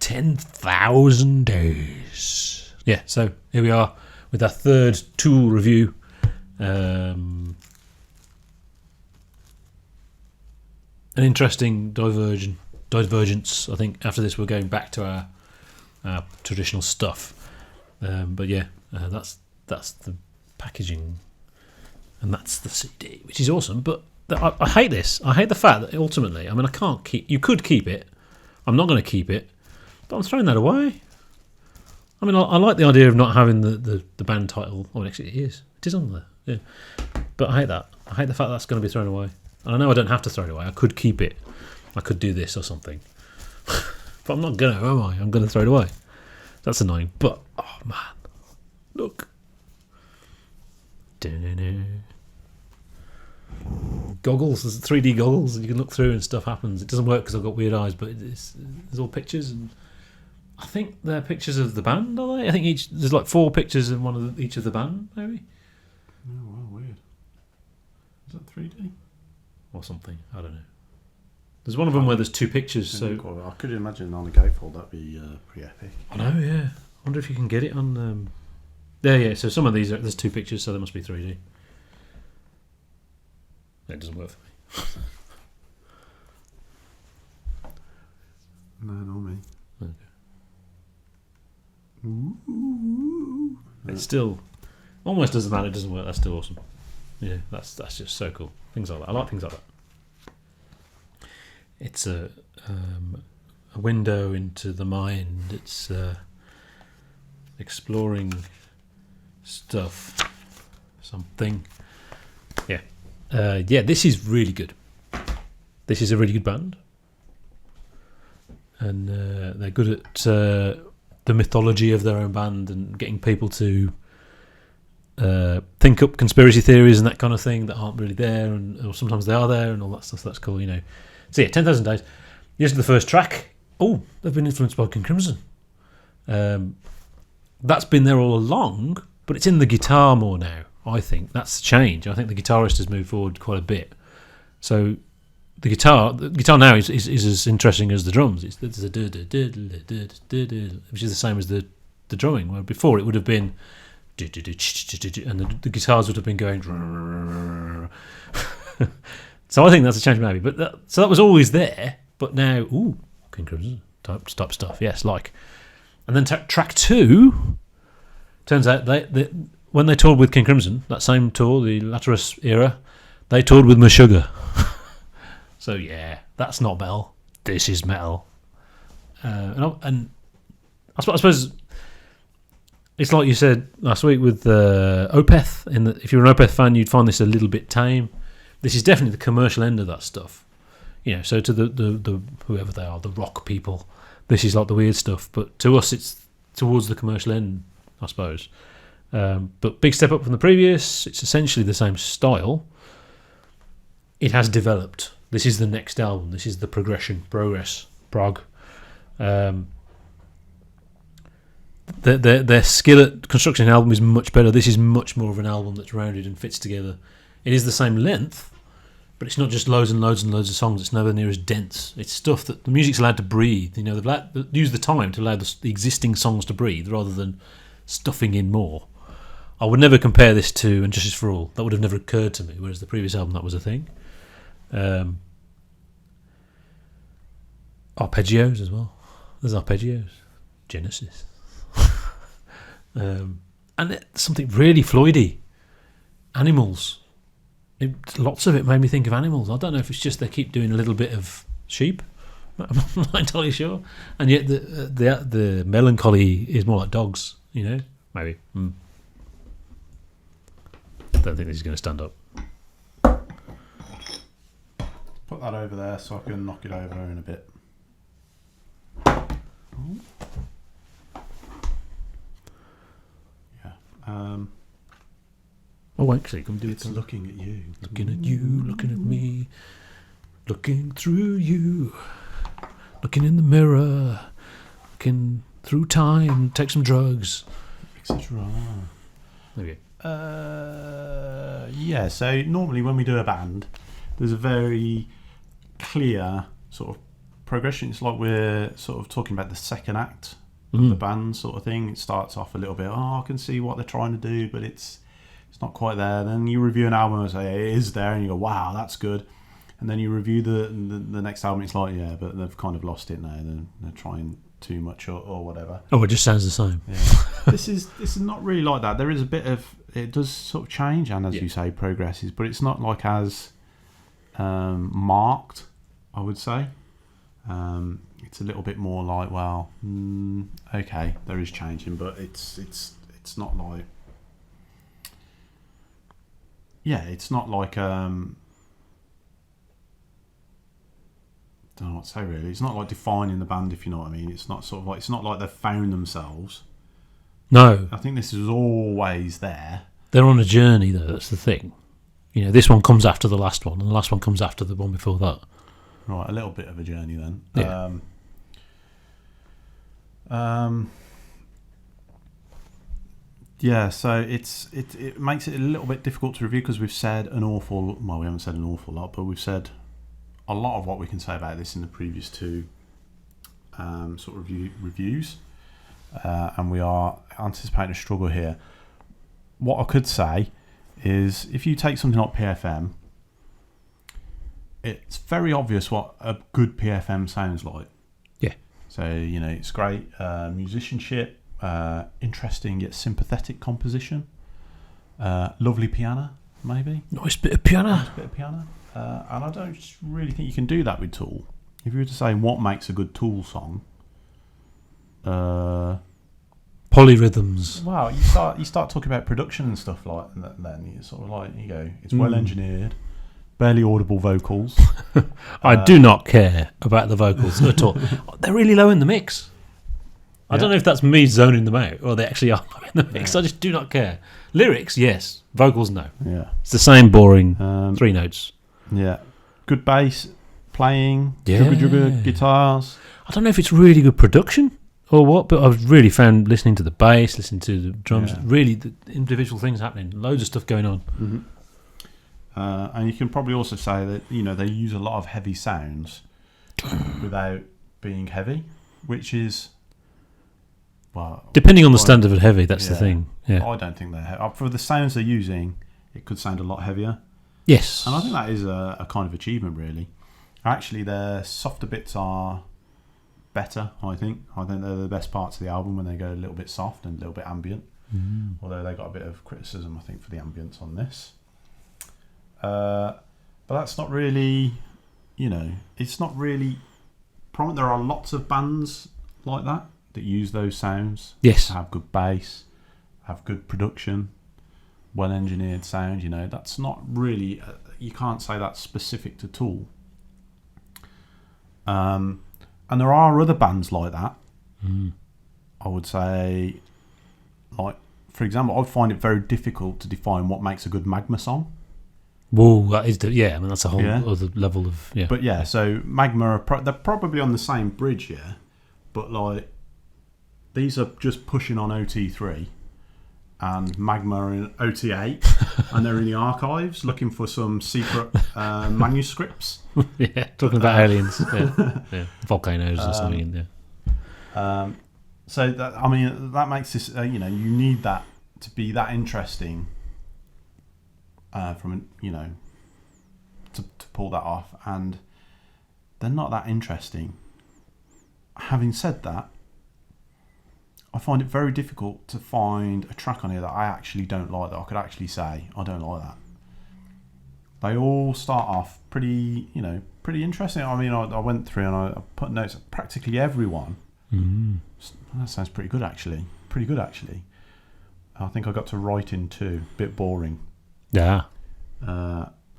10,000 days. Yeah, so here we are with our third Tool review. An interesting divergence. I think after this we're going back to our traditional stuff. But yeah, that's the packaging, and that's the CD, which is awesome. But I hate this. I hate the fact that ultimately, I mean, I can't keep. You could keep it. I'm not going to keep it, but I'm throwing that away. I mean, I like the idea of not having the band title. Oh, actually, it is on there. Yeah, but I hate that. I hate the fact that's going to be thrown away. And I know I don't have to throw it away. I could keep it. I could do this or something. But I'm not going to, am I? I'm going to throw it away. That's annoying. But, oh man. Look. Goggles. There's 3D goggles and you can look through and stuff happens. It doesn't work because I've got weird eyes, but there's all pictures. And I think they're pictures of the band, are they? I think there's like 4 pictures in each of the band, maybe. Oh, wow, weird. Is that 3D? Or something. I don't know. There's one of them where there's 2 pictures. So I could imagine on a gatefold that'd be pretty epic. I know, yeah. I wonder if you can get it on. Yeah. So some of these there's 2 pictures, so they must be 3D. It doesn't work for me. No, not me. Okay. Ooh. It still almost doesn't matter. It doesn't work. That's still awesome. Yeah, that's just so cool. Things like that. I like things like that. It's a window into the mind. It's exploring stuff. Something. Yeah. This is really good. This is a really good band. And they're good at the mythology of their own band and getting people to think up conspiracy theories and that kind of thing that aren't really there, or sometimes they are there and all that stuff. That's cool, you know. So yeah, 10,000 Days. Here's the first track. Oh, they've been influenced by King Crimson. That's been there all along, but it's in the guitar more now, I think. That's the change. I think the guitarist has moved forward quite a bit. So the guitar now is as interesting as the drums. It's which is the same as the drumming, where before it would have been and the guitars would have been going. So I think that's a change maybe. But that was always there, but now, King Crimson type stuff. Yes, like. And then track 2, turns out they when they toured with King Crimson, that same tour, the Lazarus era, they toured with Meshuggah. So yeah, that's not metal. This is metal. And I suppose it's like you said last week with Opeth. If you're an Opeth fan, you'd find this a little bit tame. This is definitely the commercial end of that stuff. You know, so to the whoever they are, the rock people, this is like the weird stuff. But to us, it's towards the commercial end, I suppose. But big step up from the previous. It's essentially the same style. It has developed. This is the next album. This is the progress, prog. Their skill at constructing an album is much better. This is much more of an album that's rounded and fits together. It is the same length, but it's not just loads and loads and loads of songs. It's nowhere near as dense. It's stuff that the music's allowed to breathe. You know, they've used the time to allow the existing songs to breathe rather than stuffing in more. I would never compare this to And Justice for All. That would have never occurred to me, whereas the previous album, that was a thing. Arpeggios as well. There's arpeggios. Genesis. And it's something really Floydy. Animals. Lots of it made me think of Animals. I don't know if it's just they keep doing a little bit of Sheep. I'm not entirely sure. And yet the melancholy is more like Dogs, you know? Maybe. I don't think this is going to stand up. Put that over there so I can knock it over in a bit. Yeah. Oh, actually, can we do it's it? Looking at you. Looking at you, looking at me, looking through you, looking in the mirror, looking through time, take some drugs. Etc. Okay. Yeah, so normally when we do a band, there's a very clear sort of progression. It's like we're sort of talking about the second act of the band sort of thing. It starts off a little bit, I can see what they're trying to do, but it's not quite there. Then you review an album and say it is there, and you go, wow, that's good. And then you review the next album, it's like, yeah, but they've kind of lost it now. They're trying too much or whatever. Oh, it just sounds the same. Yeah. This is not really like that. There is a bit of, it does sort of change, and as you say, progresses, but it's not like as marked, I would say. It's a little bit more like, well, okay, there is changing, but it's not like, it's not like don't know what to say really. It's not like defining the band, if you know what I mean. It's not sort of like, it's not like they've found themselves. No, I think this is always there. they're on a journey though. That's the thing. This one comes after the last one, and the last one comes after the one before that. Right, a little bit of a journey then. Yeah. Yeah, so it makes it a little bit difficult to review because we've said we haven't said an awful lot, but we've said a lot of what we can say about this in the previous two sort of reviews, and we are anticipating a struggle here. What I could say is, if you take something like PFM, it's very obvious what a good PFM sounds like. Yeah. So, it's great musicianship, interesting yet sympathetic composition, lovely piano, maybe. Nice bit of piano. And I don't really think you can do that with Tool. If you were to say what makes a good Tool song, Polyrhythms. well, you start talking about production and stuff like that. Then you sort of like, it's well engineered, barely audible vocals. I do not care about the vocals at all. They're really low in the mix. I don't know if that's me zoning them out or they actually are low in the mix. I just do not care. Lyrics, yes. Vocals, no. Yeah. It's the same boring 3 notes. Yeah. Good bass playing, Yeah. jugga guitars. I don't know if it's really good production or what, but I've really found listening to the bass, listening to the drums, really the individual things happening. Loads of stuff going on. Mm-hmm. And you can probably also say that, they use a lot of heavy sounds without being heavy, which is, well, depending on the standard of heavy, that's the thing. Yeah. I don't think they're heavy. For the sounds they're using, it could sound a lot heavier. Yes. And I think that is a kind of achievement, really. Actually, their softer bits are better, I think. I think they're the best parts of the album when they go a little bit soft and a little bit ambient. Although they got a bit of criticism, I think, for the ambience on this. But that's not really, it's not really prominent. There are lots of bands like that use those sounds. Yes. Have good bass, have good production, well engineered sound. That's not really, you can't say that's specific to Tool. And there are other bands like that. I would say, like, for example, I find it very difficult to define what makes a good Magma song. Whoa, that is, that's a whole other level of, But so Magma, they're probably on the same bridge, but like, these are just pushing on OT3, and Magma are in OT8, and they're in the archives looking for some secret manuscripts. Talking about aliens, volcanoes or something. So that makes this, you need that to be that interesting. To pull that off, and they're not that interesting. Having said that, I find it very difficult to find a track on here that I actually don't like, that I could actually say I don't like that. They all start off pretty interesting. I went through and I put notes on practically everyone. That sounds pretty good actually. I think I got to Writing 2, bit boring. Yeah.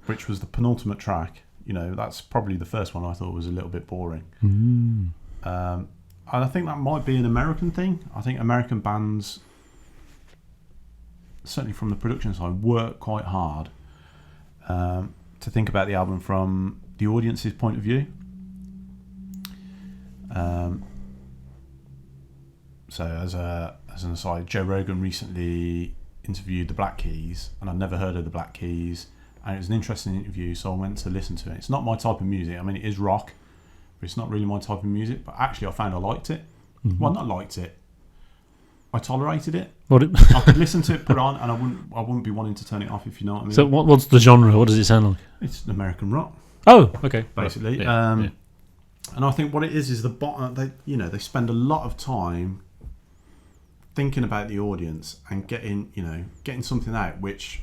Which was the penultimate track. That's probably the first one I thought was a little bit boring. And I think that might be an American thing. I think American bands, certainly from the production side, work quite hard to think about the album from the audience's point of view. So as an aside, Joe Rogan recently interviewed the Black Keys, and I'd never heard of the Black Keys, and it was an interesting interview, so I went to listen to it. It's not my type of music. It is rock, but it's not really my type of music. But actually, I found I liked it. Mm-hmm. Well, not liked it. I tolerated it. What? I could listen to it, put it on, and I wouldn't be wanting to turn it off, if you know what I mean. So what's the genre? What does it sound like? It's American rock, Oh, okay. basically. Yeah, yeah. And I think what it is the bottom. They spend a lot of time thinking about the audience and getting something out which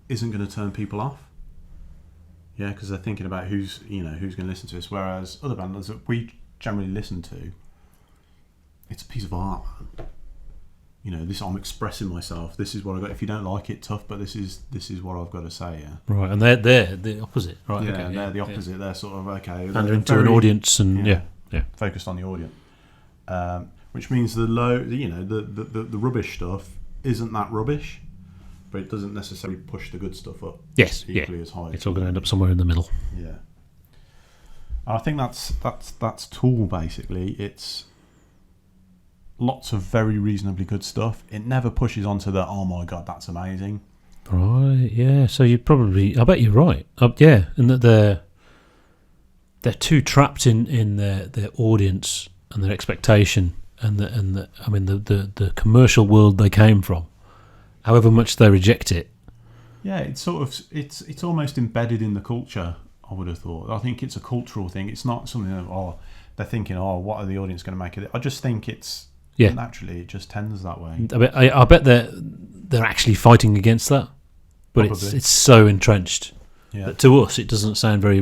isn't going to turn people off. Yeah, because they're thinking about who's going to listen to this. Whereas other bands that we generally listen to, it's a piece of art, man. This I'm expressing myself. This is what I got. If you don't like it, tough. But this is what I've got to say. Yeah. Right, and they're the opposite, right? Yeah, okay, they're the opposite. They're sort of Pandering to an audience, and yeah. focused on the audience. Which means the rubbish stuff isn't that rubbish, but it doesn't necessarily push the good stuff up. Yes, equally as high. It's all going to end up somewhere in the middle. Yeah. I think that's Tool basically. It's lots of very reasonably good stuff. It never pushes onto the oh my god, that's amazing. Right, yeah. So I bet you're right. Yeah, and that they're too trapped in their audience and their expectation and the commercial world they came from. However much they reject it. Yeah, it's sort of it's almost embedded in the culture. I would have thought. I think it's a cultural thing. It's not something that they're thinking, what are the audience going to make of it? I just think it's naturally it just tends that way. I bet they're actually fighting against that, but Probably. it's so entrenched that to us it doesn't sound very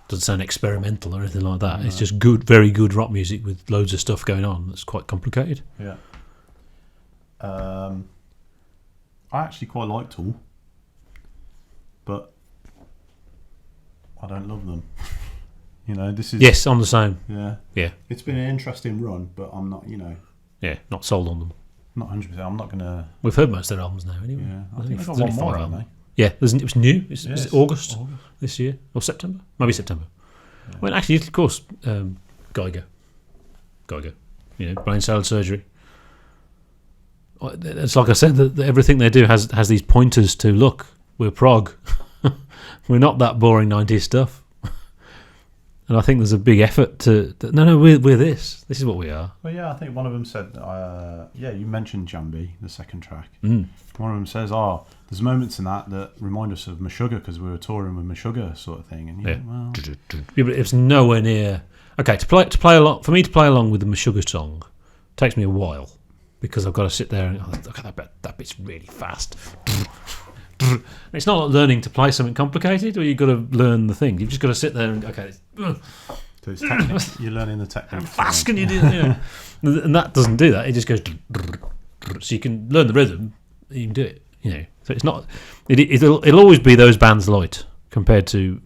doesn't sound experimental or anything like that. No. It's just very good rock music with loads of stuff going on. That's quite complicated. Yeah. I actually quite like Tool, but I don't love them. This is... Yes, I'm the same. Yeah. Yeah. It's been an interesting run, but I'm not, Yeah, not sold on them. Not 100%. I'm not going to... We've heard most of their albums now, anyway. Yeah. I think they've got one more, haven't they? Yeah, it was new. Is it August this year? Or September? Maybe September. Yeah. Well, actually, of course, Geiger. Brain salad surgery. It's like I said, that everything they do has these pointers to, look, we're prog. We're not that boring 90s stuff. And I think there's a big effort to... No, we're this. This is what we are. Well, yeah, I think one of them said... you mentioned Jambi, the second track. Mm. One of them says, there's moments in that remind us of Meshuggah because we were touring with Meshuggah sort of thing. And yeah, but it's nowhere near... Okay, to play along, for me to play along with the Meshuggah song takes me a while because I've got to sit there and okay, that bit's really fast. It's not like learning to play something complicated, or you've got to learn the thing. You've just got to sit there and so it's technique. You're learning the technique. How fast can you do that? And that doesn't do that. It just goes. So you can learn the rhythm. You can do it. So it's not. It'll always be those bands light compared to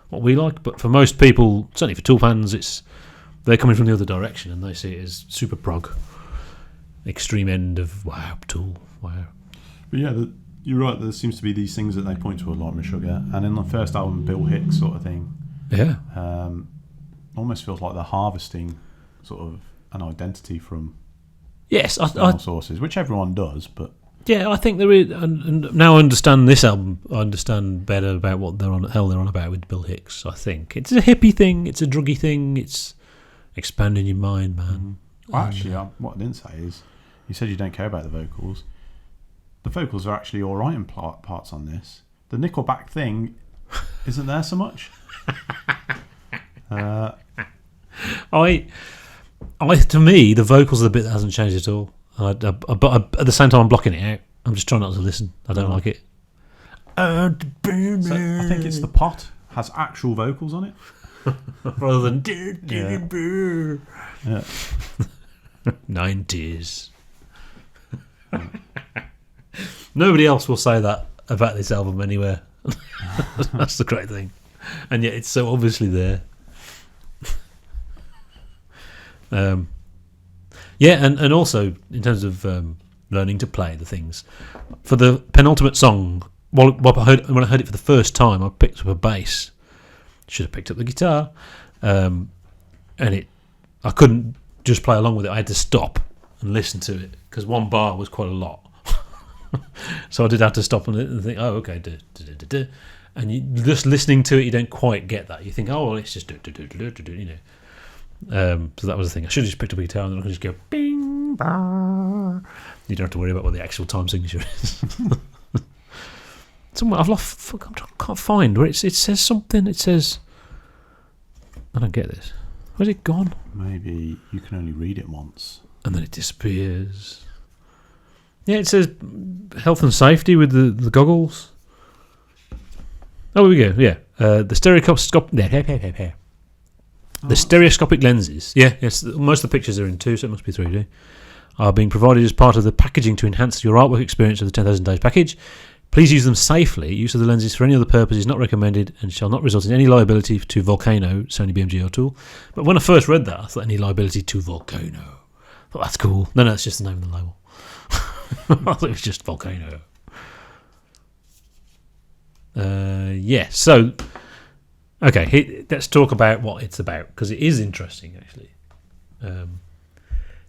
what we like. But for most people, certainly for Tool fans, they're coming from the other direction and they see it as super prog, extreme end of Tool. Wow. But yeah. You're right, there seems to be these things that they point to a lot, Meshuggah. And in the first album, Bill Hicks sort of thing. Yeah. Almost feels like they're harvesting sort of an identity from sources, which everyone does, but... Yeah, I think there is... And now I understand this album, I understand better about what they're on about with Bill Hicks, I think. It's a hippie thing, it's a druggy thing, it's expanding your mind, man. Mm-hmm. Well, actually, what I didn't say is, you said you don't care about the vocals. The vocals are actually all right in parts on this. The Nickelback thing isn't there so much. To me, the vocals are the bit that hasn't changed at all. But at the same time, I'm blocking it out. I'm just trying not to listen. I don't like it. So I think it's the pot has actual vocals on it, rather than 90s. Nobody else will say that about this album anywhere. That's the great thing, and yet it's so obviously there. And also in terms of learning to play the things for the penultimate song. When I heard it for the first time, I picked up a bass. Should have picked up the guitar, and I couldn't just play along with it. I had to stop and listen to it because one bar was quite a lot. So I did have to stop and think, oh, okay, and you just listening to it, you don't quite get that. You think, oh, well, it's just you know. So that was the thing. I should have just picked up a guitar and then I could just go bing, bah. You don't have to worry about what the actual time signature is. Somewhere I've lost. I can't find where it says something. It says, I don't get this. Where's it gone? Maybe you can only read it once. And then it disappears. Yeah, it says health and safety with the goggles. Oh, here we go. Yeah, the stereoscopic lenses. Yeah, yes. Most of the pictures are in 2, so it must be 3D. Are being provided as part of the packaging to enhance your artwork experience of the 10,000 Days package. Please use them safely. Use of the lenses for any other purpose is not recommended and shall not result in any liability to Volcano, Sony BMG O'Toole. But when I first read that, I thought any liability to Volcano. I thought that's cool. No, it's just the name of the label. I thought it was just Volcano. Yeah, so, okay, let's talk about what it's about, because it is interesting, actually.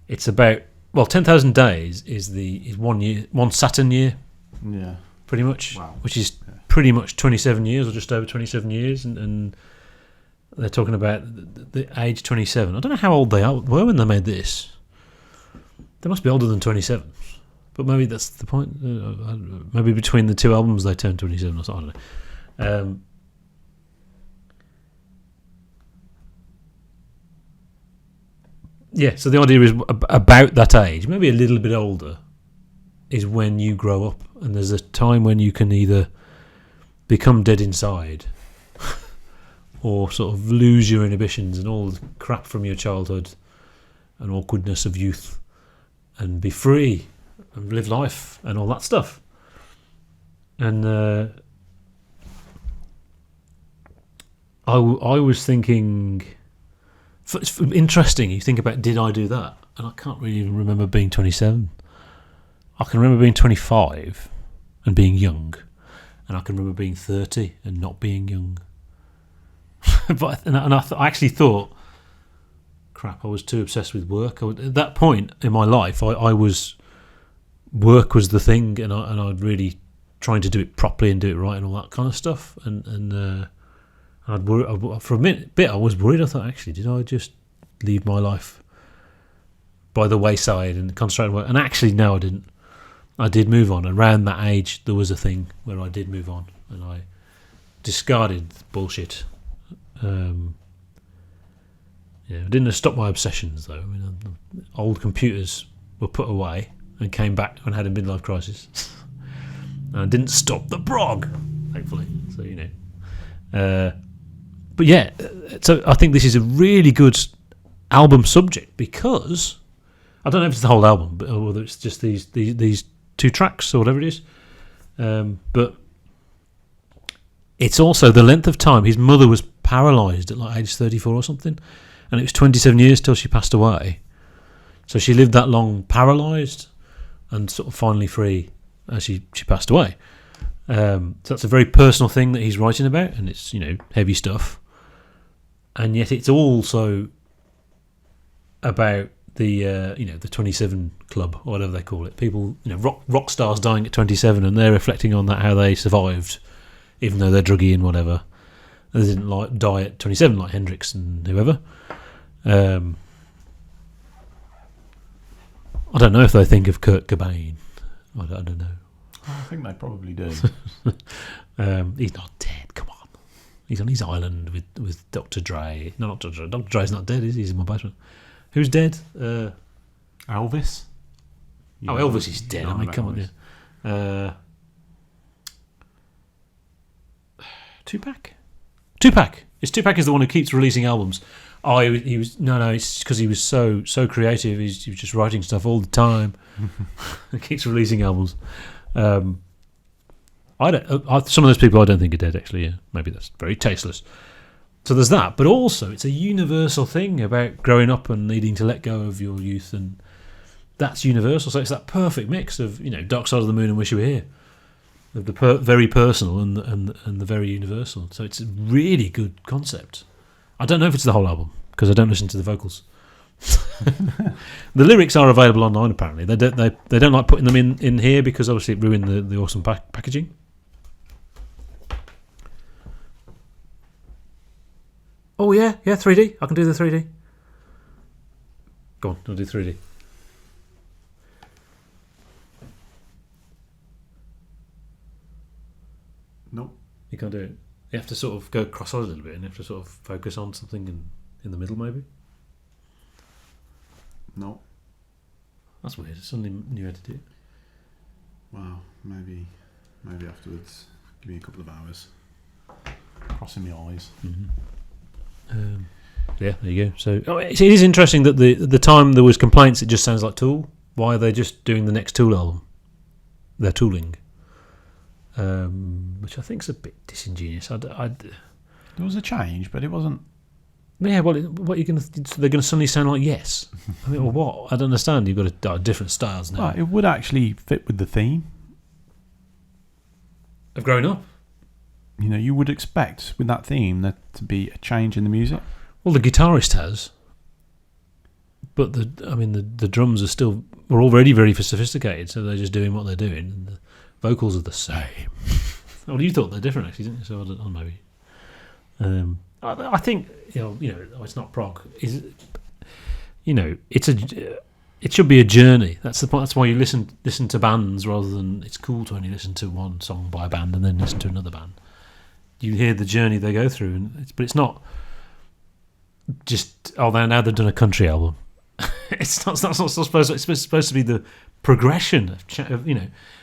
It's about, 10,000 Days is 1 year, one Saturn year. Yeah. Pretty much, wow. Which is pretty much 27 years or just over 27 years, and they're talking about the age 27. I don't know how old they were when they made this. They must be older than 27, but maybe that's the point. Maybe between the 2 albums they turned 27 or something. I don't know. Yeah, so the idea is about that age, maybe a little bit older, is when you grow up, and there's a time when you can either become dead inside or sort of lose your inhibitions and all the crap from your childhood and awkwardness of youth and be free and live life and all that stuff. And I was thinking, it's interesting, you think about, did I do that? And I can't really even remember being 27. I can remember being 25 and being young, and I can remember being 30 and not being young. I actually thought, crap, I was too obsessed with work. At that point in my life, work was the thing, and I'd really trying to do it properly and do it right and all that kind of stuff. And I'd worry, for a bit, I was worried. I thought, actually, did I just leave my life by the wayside and concentrate on work? And actually, no, I didn't. I did move on. Around that age, there was a thing where I did move on, and I discarded bullshit. I didn't stop my obsessions, though. I mean, old computers were put away and came back and had a midlife crisis. And I didn't stop the prog, thankfully. So, but yeah, so I think this is a really good album subject, because I don't know if it's the whole album, but whether it's just these 2 tracks or whatever it is. But it's also the length of time. His mother was paralysed at like age 34 or something, and it was 27 years till she passed away. So she lived that long paralysed and sort of finally free as she passed away. So that's a very personal thing that he's writing about, and it's heavy stuff, and yet it's also about the the 27 club or whatever they call it. People, rock stars dying at 27, and they're reflecting on that, how they survived, even though they're druggy and whatever. They didn't die at 27 like Hendrix and whoever. I don't know if they think of Kurt Cobain. I don't know. I think they probably do. He's not dead. Come on, he's on his island with Dr. Dre. No, not Dr. Dre. Dr. Dre's not dead, is he? He's in my basement. Who's dead? Elvis. Elvis is dead. I mean, come on. Yeah. Tupac. It's Tupac is the one who keeps releasing albums. It's because he was so creative. He was just writing stuff all the time. He keeps releasing albums. Some of those people I don't think are dead, actually. Yeah, maybe that's very tasteless. So there's that, but also it's a universal thing about growing up and needing to let go of your youth, and that's universal. So it's that perfect mix of Dark Side of the Moon and Wish You Were Here, of the very personal and the very universal. So it's a really good concept. I don't know if it's the whole album because I don't listen to the vocals. The lyrics are available online apparently. They don't like putting them in here because obviously it ruined the awesome packaging. Oh yeah, 3D. I can do the 3D. Go on, I'll do 3D. Nope. You can't do it. You have to sort of go cross-eyed a little bit, and you have to sort of focus on something in the middle, maybe. Nope. That's weird. I suddenly knew how to do it. Wow. Maybe afterwards. Give me a couple of hours. Crossing my eyes. Yeah, there you go. So it is interesting that the time there was complaints, it just sounds like Tool. Why are they just doing the next Tool album? They're tooling, which I think is a bit disingenuous. There was a change, but it wasn't. Yeah, well, what are you going to? They're going to suddenly sound like Yes. I mean, well, what? I don't understand. You've got different styles now. Well, it would actually fit with the theme. Of growing up. You know, you would expect with that theme there to be a change in the music. Well, the guitarist has, but the drums were already very sophisticated, so they're just doing what they're doing, and the vocals are the same. Well, you thought they're different, actually, didn't you? So I don't know, maybe. I think it's not prog. It should be a journey. That's the point. That's why you listen to bands rather than it's cool to only listen to one song by a band and then listen to another band. You hear the journey they go through, but it's not just now they've done a country album. It's not supposed. It's supposed to be the progression of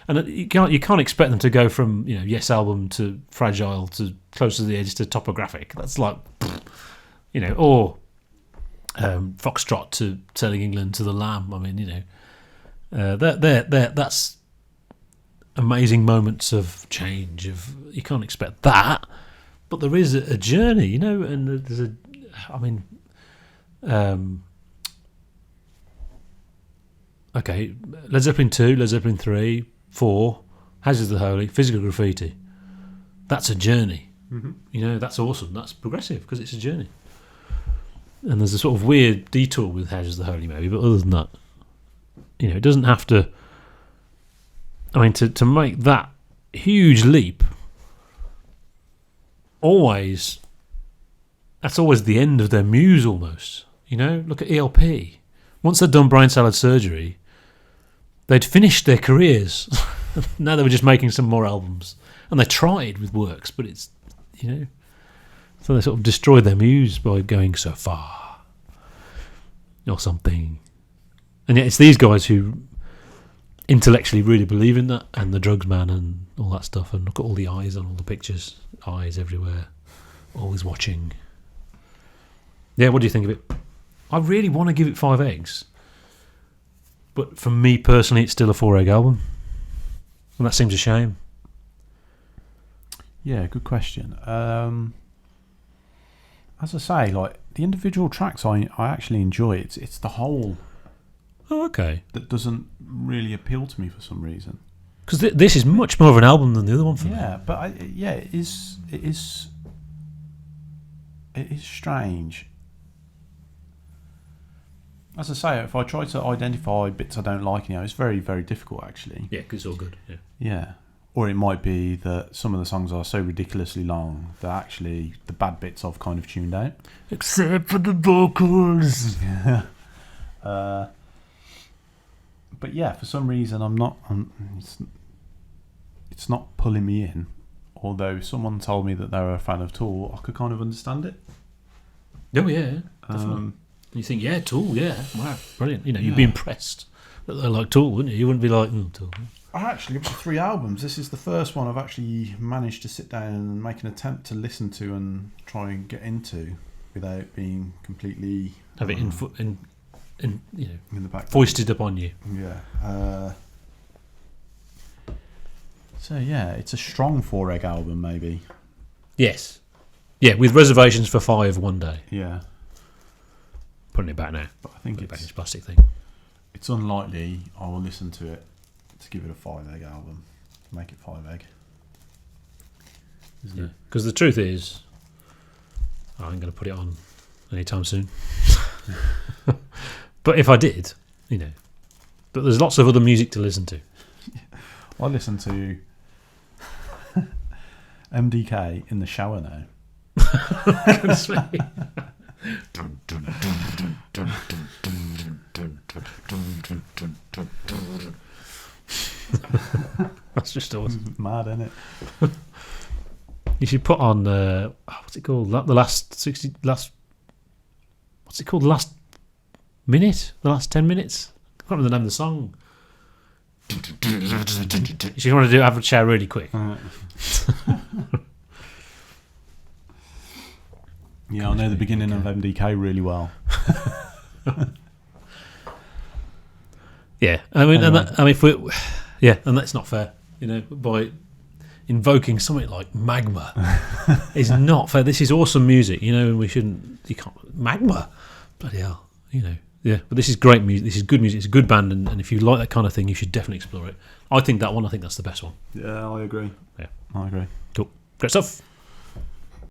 and you can't expect them to go from Yes album to Fragile to Close to the Edge to Topographic. That's like or Foxtrot to Telling England to the Lamb. I mean that's amazing moments of change. You can't expect that, but there is a journey, and there's okay, Led Zeppelin 2, Led Zeppelin 3, 4, Hazards of the Holy, Physical Graffiti. That's a journey. Mm-hmm. That's awesome. That's progressive because it's a journey. And there's a sort of weird detour with Hazards of the Holy, maybe, but other than that, it doesn't have to. I mean, to make that huge leap, that's always the end of their muse almost. Look at ELP. Once they'd done Brain Salad Surgery, they'd finished their careers. Now they were just making some more albums. And they tried with Works, but it's, so they sort of destroyed their muse by going so far. Or something. And yet it's these guys who intellectually really believe in that, and the Drugs Man and all that stuff, and look at all the eyes on all the pictures. Eyes everywhere. Always watching. Yeah, what do you think of it? I really want to give it 5 eggs, but for me personally, it's still a 4-egg album, and that seems a shame. Yeah, good question. As I say, like the individual tracks, I actually enjoy. It's the whole. Oh, okay. That doesn't really appeal to me for some reason. Because this is much more of an album than the other one for me. Yeah, but it is strange. As I say, if I try to identify bits I don't like, it's very, very difficult actually. Yeah, because it's all good. Yeah. Yeah. Or it might be that some of the songs are so ridiculously long that actually the bad bits I've kind of tuned out. Except for the vocals. Yeah. But yeah, for some reason it's not pulling me in. Although someone told me that they were a fan of Tool, I could kind of understand it. Oh yeah, definitely. You think, yeah, Tool, yeah, wow, brilliant. You'd be impressed that they like Tool, wouldn't you? You wouldn't be like, Tool. I actually up to 3 albums. This is the first one I've actually managed to sit down and make an attempt to listen to and try and get into without being completely have it in the back, foisted upon you. Yeah. So yeah, it's a strong 4-egg album, maybe. Yes. Yeah, with reservations for 5 one day. Yeah. Putting it back now. But I think it's back in it's its plastic thing. It's unlikely I will listen to it to give it a 5-egg album. Make it 5-egg. Isn't it? Because the truth is, I ain't going to put it on anytime soon. But if I did, but there's lots of other music to listen to. I listen to MDK in the shower now. Goodness me. That's just awesome. Mad, isn't it? You should put on what's it called? The last 60 last. What's it called? The last minute? The last 10 minutes? I can't remember the name of the song. You should want to do Average Shower really quick. Yeah, I know the beginning of MDK really well. Yeah, I mean, Anyway. and that's not fair. You know, by invoking something like magma is not fair. This is awesome music, you know, and we shouldn't. You can't magma, bloody hell, you know. Yeah, but this is great music. This is good music. It's a good band, and if you like that kind of thing, you should definitely explore it. I think that's the best one. Yeah, I agree. Yeah. I agree. Cool, great stuff.